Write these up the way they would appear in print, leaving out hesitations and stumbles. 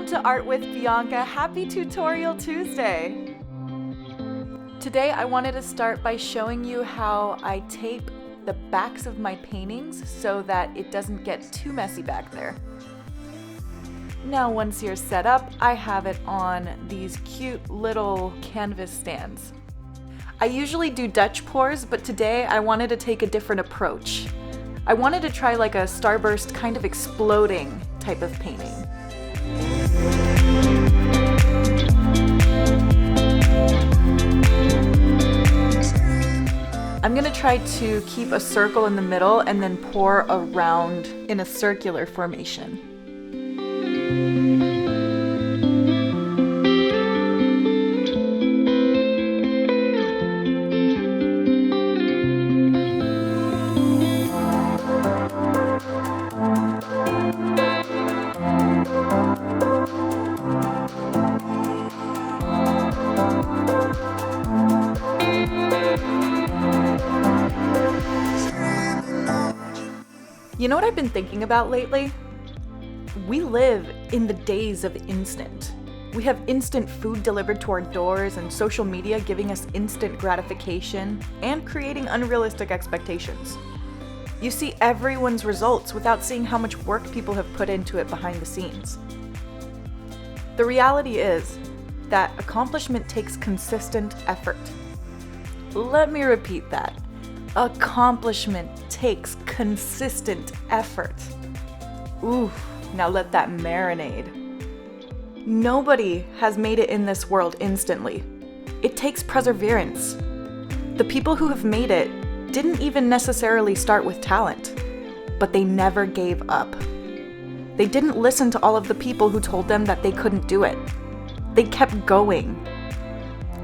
to Art with Bianca. Happy Tutorial Tuesday! Today I wanted to start by showing you how I tape the backs of my paintings so that it doesn't get too messy back there. Now once you're set up, I have it on these cute little canvas stands. I usually do Dutch pours, but today I wanted to take a different approach. I wanted to try like a Starburst kind of exploding type of painting. I'm gonna try to keep a circle in the middle and then pour around in a circular formation. You know what I've been thinking about lately? We live in the days of instant. We have instant food delivered to our doors and social media giving us instant gratification and creating unrealistic expectations. You see everyone's results without seeing how much work people have put into it behind the scenes. The reality is that accomplishment takes consistent effort. Let me repeat that. Accomplishment takes consistent effort. Ooh, now let that marinate. Nobody has made it in this world instantly. It takes perseverance. The people who have made it didn't even necessarily start with talent, but they never gave up. They didn't listen to all of the people who told them that they couldn't do it. They kept going.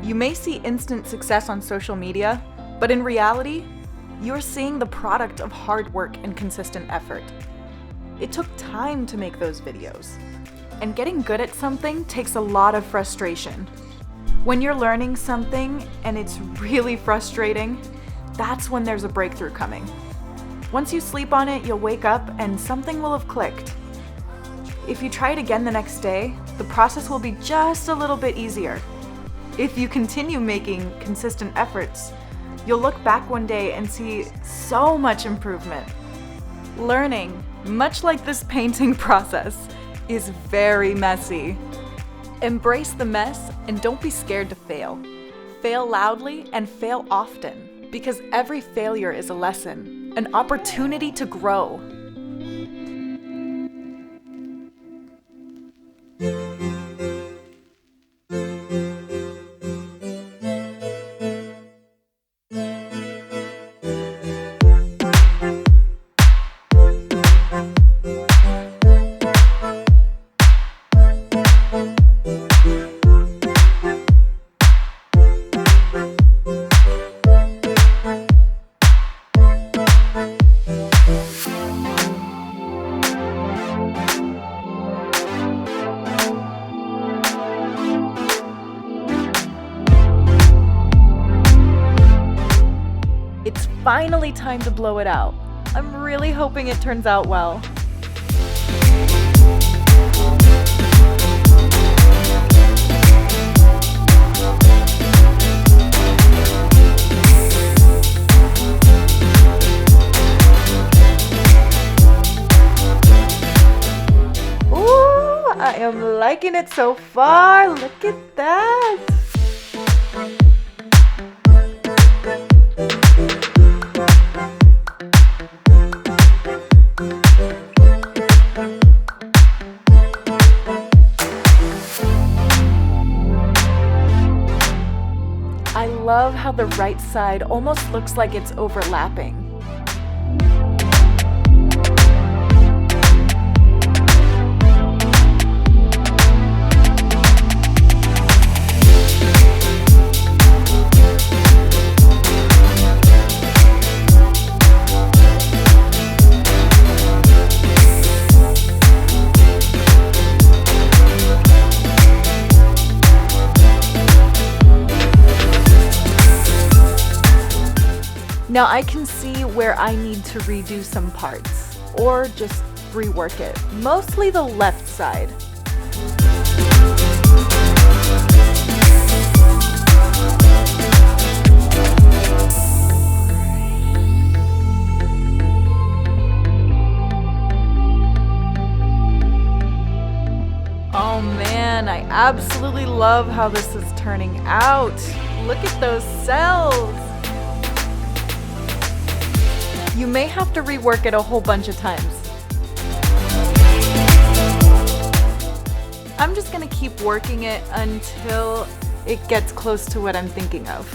You may see instant success on social media, but in reality, you're seeing the product of hard work and consistent effort. It took time to make those videos. And getting good at something takes a lot of frustration. When you're learning something and it's really frustrating, that's when there's a breakthrough coming. Once you sleep on it, you'll wake up and something will have clicked. If you try it again the next day, the process will be just a little bit easier. If you continue making consistent efforts, you'll look back one day and see so much improvement. Learning, much like this painting process, is very messy. Embrace the mess and don't be scared to fail. Fail loudly and fail often, because every failure is a lesson, an opportunity to grow. It's finally time to blow it out. I'm really hoping it turns out well. Ooh, I am liking it so far. Look at that. I love how the right side almost looks like it's overlapping. Now I can see where I need to redo some parts, or just rework it, mostly the left side. Oh man, I absolutely love how this is turning out. Look at those cells. You may have to rework it a whole bunch of times. I'm just gonna keep working it until it gets close to what I'm thinking of.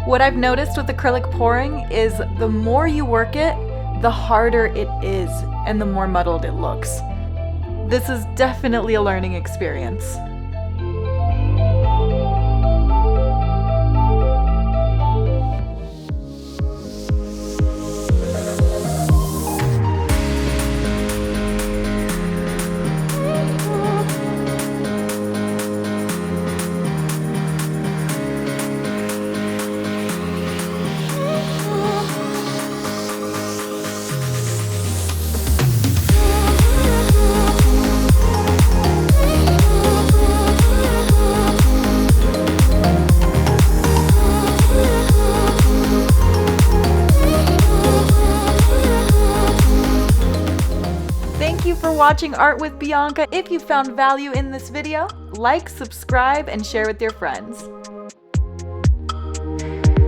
What I've noticed with acrylic pouring is the more you work it, the harder it is and the more muddled it looks. This is definitely a learning experience. Thank you for watching Art with Bianca. If you found value in this video, like, subscribe, and share with your friends.